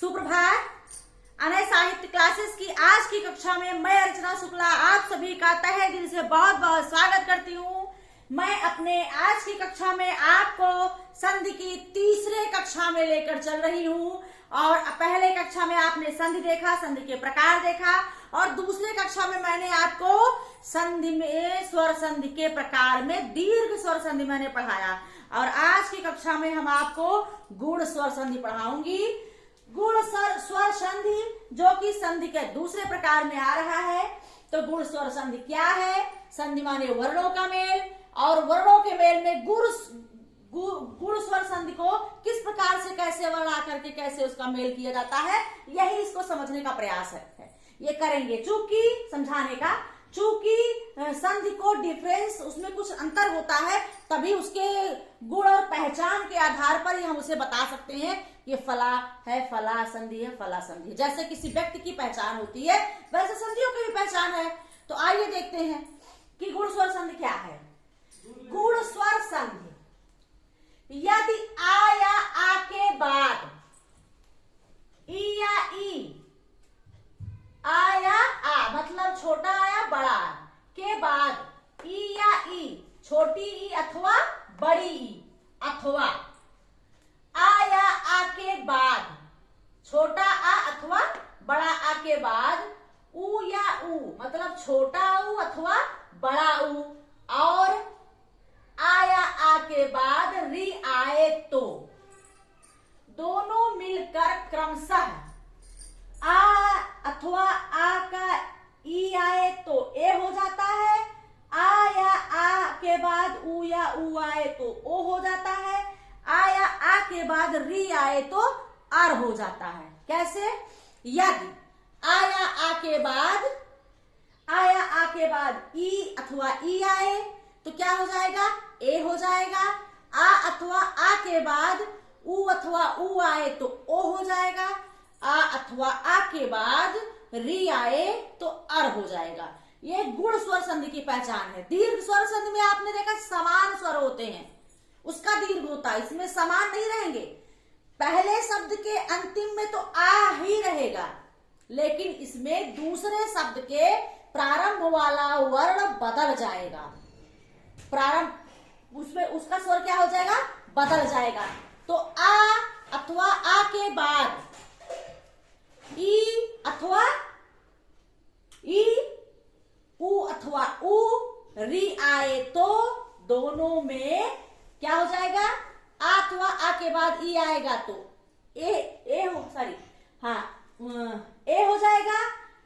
सुप्रभात। अनय साहित्य क्लासेस की आज की कक्षा में मैं अर्चना शुक्ला आप सभी का तहे दिल से बहुत बहुत स्वागत करती हूँ। मैं अपने आज की कक्षा में आपको संधि की तीसरे कक्षा में लेकर चल रही हूँ। और पहले कक्षा में आपने संधि देखा, संधि के प्रकार देखा, और दूसरे कक्षा में मैंने आपको संधि में स्वर संधि के प्रकार में दीर्घ स्वर संधि मैंने पढ़ाया। और आज की कक्षा में हम आपको गुण स्वर संधि पढ़ाऊंगी। गुण स्वर संधि जो कि संधि के दूसरे प्रकार में आ रहा है। तो गुण स्वर संधि क्या है? संधि माने वर्णों का मेल, और वर्णों के मेल में गुण स्वर संधि को किस प्रकार से कैसे वर्ण आकर के कैसे उसका मेल किया जाता है, यही इसको समझने का प्रयास है। ये करेंगे चूंकि समझाने का, चूंकि संधि को डिफरेंस उसमें कुछ अंतर होता है, तभी उसके गुण और पहचान के आधार पर ही हम उसे बता सकते हैं ये फला है, फला संधि है, फला संधि है। जैसे किसी व्यक्ति की पहचान होती है वैसे संधियों की भी पहचान है। तो आइए देखते हैं कि गुण स्वर संधि क्या है। गुण स्वर संधि यदि आ या आ के बाद ई या ई, आ या आ मतलब छोटा या बड़ा के बाद ई या ई, छोटी ई अथवा बड़ी ई, अथवा आ या आ के बाद छोटा आ अथवा बड़ा आ के बाद ऊ या ऊ मतलब छोटा ऊ अथवा बड़ा ऊ, और आ या आ के बाद री आए तो दोनों मिलकर क्रमशः आ अथवा आ का ई आए तो ए हो जाता है, आ या आ के बाद ऊ या ऊ आए तो ओ हो जाता है, आ या आ के बाद री आए तो आर हो जाता है। कैसे? यदि आ या आ के बाद ई अथवा ई आए तो क्या हो जाएगा? ए हो जाएगा। आ अथवा आ के बाद ऊ अथवा ऊ आए तो ओ हो जाएगा। आ अथवा आ के बाद री आए तो अर हो जाएगा। ये गुण स्वर संधि की पहचान है। दीर्घ स्वर संधि में आपने देखा समान स्वर होते हैं, उसका दीर्घ होता है, इसमें समान नहीं रहेंगे। पहले शब्द के अंतिम में तो आ ही रहेगा, लेकिन इसमें दूसरे शब्द के प्रारंभ वाला वर्ण बदल जाएगा। प्रारंभ उसमें उसका स्वर क्या हो जाएगा? बदल जाएगा। तो आ अथवा आ के बाद ई अथवा ई, ऊ अथवा ऊ, री आए तो दोनों में क्या हो जाएगा? आ अथवा आ के बाद ई आएगा तो ए हो जाएगा,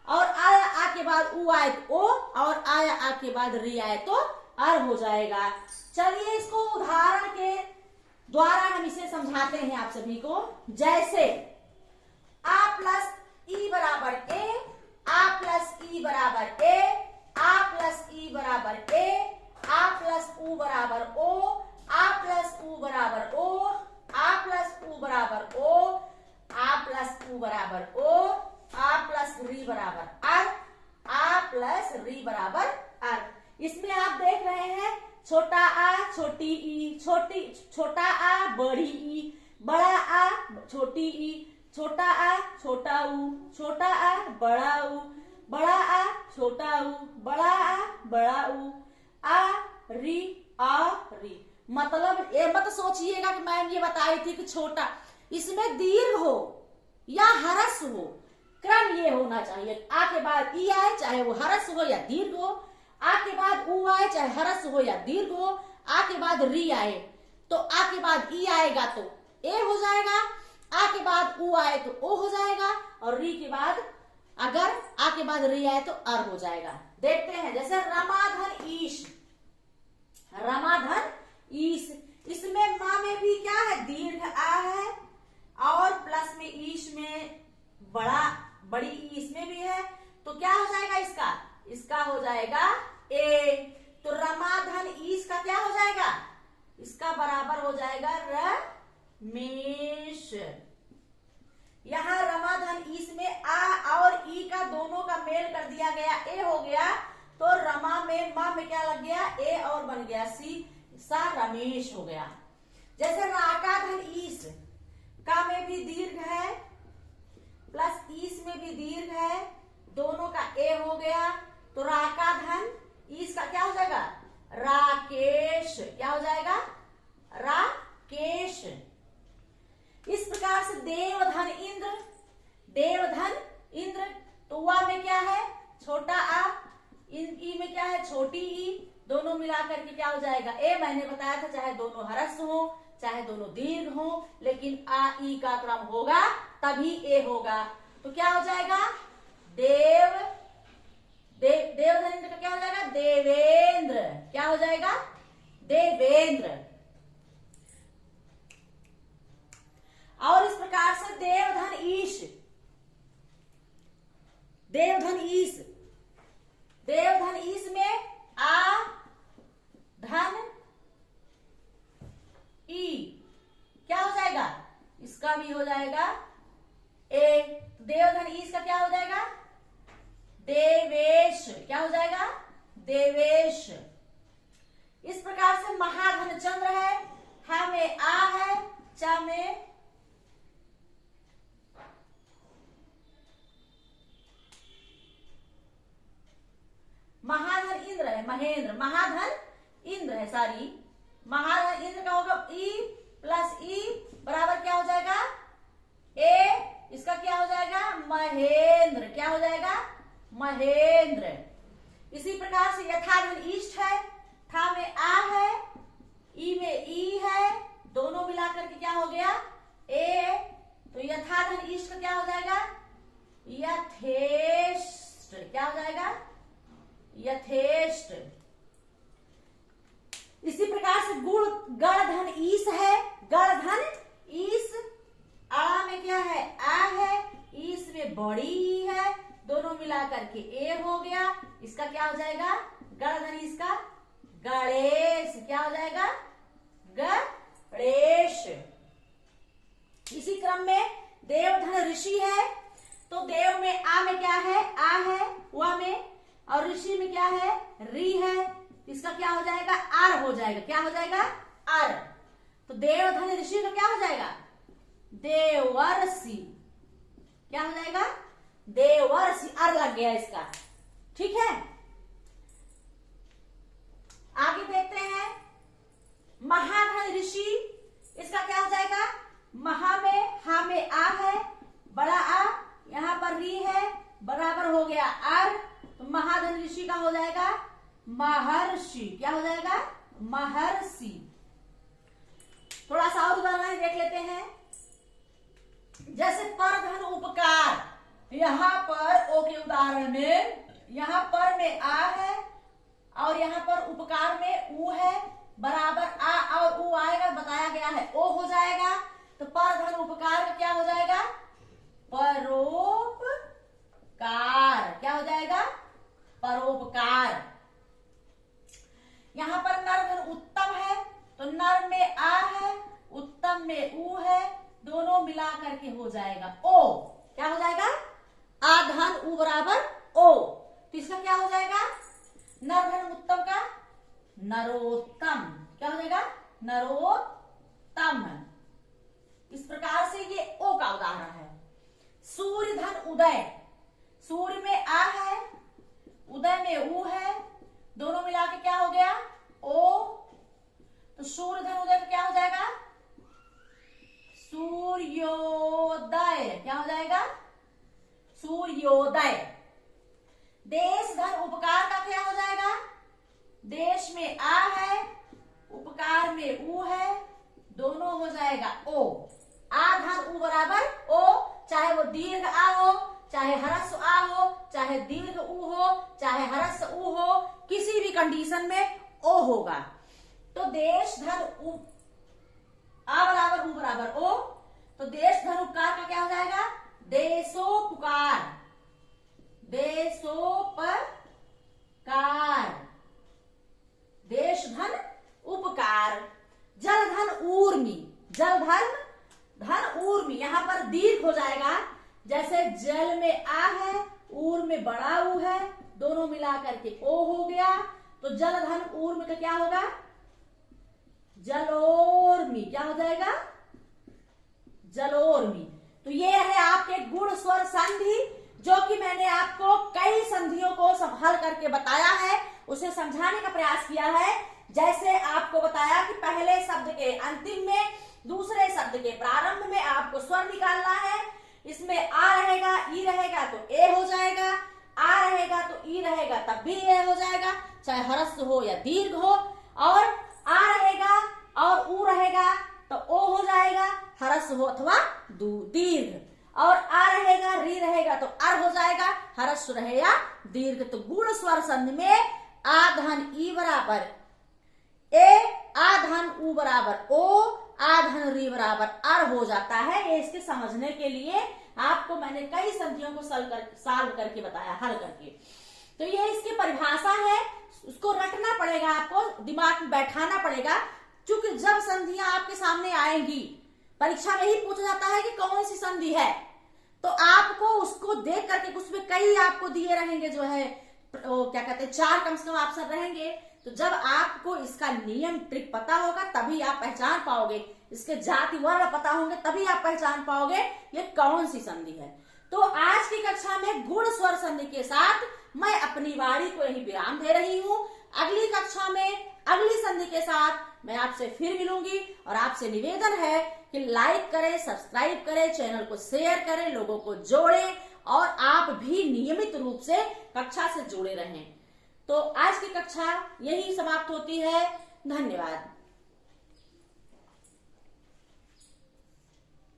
और आया आ के बाद ऊ आए तो ओ, और आया आ के बाद री आए तो अर हो जाएगा। चलिए इसको उदाहरण के द्वारा हम इसे समझाते हैं आप सभी को। जैसे आ प्लस ई बराबर ए, आ प्लस ई बराबर ए, आ प्लस ई बराबर ए, आ प्लस ऊ बराबर ओ, आ प्लस ऊ बराबर ओ, आ प्लस ऊ बराबर ओ, आ प्लस ऊ बराबर ओ, आ प्लस री बराबर अर, आ प्लस री बराबर अर। इसमें आप देख रहे हैं छोटा आ छोटी ई, छोटा आ बड़ी ई, बड़ा आ छोटी ई, छोटा आ छोटा ऊ, छोटा आ बड़ा ऊ, बड़ा आ छोटा ऊ, बड़ा आ बड़ा ऊ, आ री आ री। मतलब ये मत सोचिएगा कि मैम ये बताई थी कि छोटा, इसमें दीर्घ हो या ह्रस्व हो, क्रम ये होना चाहिए। आ के बाद ई आए चाहे वो ह्रस्व हो या दीर्घ हो, आ के बाद ऊ आए चाहे ह्रस्व हो या दीर्घ हो, आ के बाद री आए तो आ के बाद ई आएगा तो ए हो जाएगा, आ के बाद ऊ आए तो ओ हो जाएगा, और री के बाद अगर आ के बाद री आए तो अर हो जाएगा। देखते हैं जैसे रमाधन ईश, रमाधन ईश, इसमें माँ में भी क्या है? दीर्घ आ है, और प्लस में ईश में बड़ी ई इसमें भी है, तो क्या हो जाएगा? इसका हो जाएगा ए। तो रमाधन ईश का क्या हो जाएगा? इसका बराबर हो जाएगा रमेश। यहां रमाधन ईश में आ और ई का दोनों का मेल कर दिया गया, ए हो गया, तो रमा में माँ में क्या लग गया? ए और बन गया सी, सा रमेश हो गया। जैसे राका धन ईश का में भी दीर्घ है, प्लस ईस में भी दीर्घ है, दोनों का ए हो गया, तो रा का धन ईस का क्या हो जाएगा, राकेश। क्या हो जाएगा, राकेश। इस प्रकार से देवधन इंद्र, देवधन इंद्र, तो वा में क्या है, छोटा आ, ई में क्या है, छोटी ई, दोनों मिलाकर के क्या हो जाएगा, ए। मैंने बताया था चाहे दोनों हरस हो चाहे दोनों दीर्घ हो, लेकिन आ ई का क्रम होगा तभी ए होगा। तो क्या हो जाएगा, देवधन इंद्र का क्या हो जाएगा, देवेंद्र। क्या हो जाएगा, देवेंद्र। और इस प्रकार से देवधन ईश, देवधन ईश, देवधन ईश में आ धन ई क्या हो जाएगा, इसका भी हो जाएगा ए। देवधन ईश का क्या हो जाएगा, देवेश। क्या हो जाएगा, देवेश। इस प्रकार से महाधन चंद्र है, हा में आ है, चा में महाधन इंद्र है, महेंद्र, महाधन इंद्र है, सॉरी, महाधन इंद्र का होगा ई प्लस ई बराबर क्या हो जाएगा, ए। इसका क्या हो जाएगा, महेंद्र। क्या हो जाएगा, महेंद्र। इसी प्रकार से यथाधन ईष्ट है, था में आ है, ई में ई है, दोनों मिलाकर के क्या हो गया, ए। तो यथाधन ईष्ट का क्या हो जाएगा, यथेष्ट। क्या हो जाएगा, यथेष्ट। इसी प्रकार से गणधन ईस है, गणधन ईस, आ में क्या है, आ है, ईस में बड़ी ई है, दोनों मिलाकर के ए हो गया। इसका क्या हो जाएगा, गणधन ईस का गणेश। क्या हो जाएगा, गणेश। इसी क्रम में देवधन ऋषि है, तो देव में आ में क्या है, आ है, वा में, और ऋषि में क्या है, री है, इसका क्या हो जाएगा, आर हो जाएगा। क्या हो जाएगा, आर। तो देवधन ऋषि का क्या हो जाएगा, देवर्षि। क्या हो जाएगा, देवर्षि, आर लग गया इसका, ठीक है। आगे देखते हैं महाधन ऋषि, इसका क्या हो जाएगा, महा में हा में आ है, बड़ा आ, यहां पर री है, बराबर हो गया आर, तो महाधन ऋषि का हो जाएगा महर्षि। क्या हो जाएगा, महर्षि। थोड़ा सा और उदाहरण देख लेते हैं, जैसे परधन उपकार, यहां पर ओ के उदाहरण में, यहां पर में आ है और यहां पर उपकार में ऊ है, बराबर आ और ऊ आएगा, बताया गया है ओ हो जाएगा। तो परधन उपकार का क्या हो जाएगा, परोपकार। क्या हो जाएगा, परोपकार। यहां पर नरधन उत्तम है, तो नर में आ है, उत्तम में ऊ है, दोनों मिला करके हो जाएगा ओ। क्या हो जाएगा, आधन ऊ बराबर ओ, तो इसका क्या हो जाएगा, नरधन उत्तम का नरोत्तम। क्या हो जाएगा, नरोत्तम। इस प्रकार से ये ओ का उदाहरण है। सूर्य धन उदय, सूर्य में आ है, उदय में ऊ है, दोनों मिला के क्या हो गया, ओ। तो सूर्य धन उदय का क्या हो जाएगा, सूर्योदय। क्या हो जाएगा, सूर्योदय। देश धन उपकार का क्या हो जाएगा, देश में आ है, उपकार में ऊ है, दोनों हो जाएगा ओ। आ धन ऊ बराबर ओ, चाहे वो दीर्घ आ हो, चाहे हरस आ हो, चाहे दीर्घ ऊ हो, चाहे हरस ऊ हो, किसी भी कंडीशन में ओ होगा। तो देश धन उ, आ बराबर ऊ बराबर ओ, तो देश धन उपकार का क्या हो जाएगा, देशोपकार। देशोपकार, देश धन उपकार। जल धन ऊर्मी, जल धन ऊर्मी, यहां पर दीर्घ हो जाएगा, जैसे जल में आ है, ऊर में बड़ा ऊ है, दोनों मिला करके ओ हो गया। तो जल धन ऊर्मी का क्या होगा, जलोर्मी। क्या हो जाएगा, जलोर्मी। तो ये है आपके गुण स्वर संधि, जो कि मैंने आपको कई संधियों को संभाल करके बताया है, उसे समझाने का प्रयास किया है। जैसे आपको बताया कि पहले शब्द के अंतिम में, दूसरे शब्द के प्रारंभ में आपको स्वर निकालना है। इसमें आ रहेगा, ई रहेगा तो ए हो जाएगा, आ रहेगा तो ई रहेगा तब भी ए हो जाएगा, चाहे ह्रस्व हो या दीर्घ हो। और आ रहेगा और ऊ रहेगा तो ओ हो जाएगा, ह्रस्व हो अथवा दीर्घ। और आ रहेगा, री रहेगा तो अर हो जाएगा, ह्रस्व रहे या दीर्घ। तो गुण स्वर संधि में आ धन ई बराबर ए, आ धन ऊ बराबर ओ, आ धन री बराबर अर हो जाता है। ये इसके समझने के लिए आपको मैंने कई संधियों को सॉल्व करके बताया, हल करके। तो ये इसकी परिभाषा है, उसको रटना पड़ेगा, आपको दिमाग में बैठाना पड़ेगा। क्योंकि जब संधियां आपके सामने आएंगी, परीक्षा में ही पूछा जाता है कि कौन सी संधि है, तो आपको उसको देख करके, उसमें कई आपको दिए रहेंगे, जो है क्या कहते हैं, 4 कम से कम ऑप्शन रहेंगे। तो जब आपको इसका नियम ट्रिक पता होगा तभी आप पहचान पाओगे, इसके जाति वर्ण पता होंगे तभी आप पहचान पाओगे ये कौन सी संधि है। तो आज की कक्षा में गुण स्वर संधि के साथ मैं अपनी वाणी को यही विराम दे रही हूँ। अगली कक्षा में अगली संधि के साथ मैं आपसे फिर मिलूंगी, और आपसे निवेदन है कि लाइक करें, सब्सक्राइब करें, चैनल को शेयर करें, लोगों को जोड़ें, और आप भी नियमित रूप से कक्षा से जुड़े रहें। तो आज की कक्षा यही समाप्त होती है। धन्यवाद।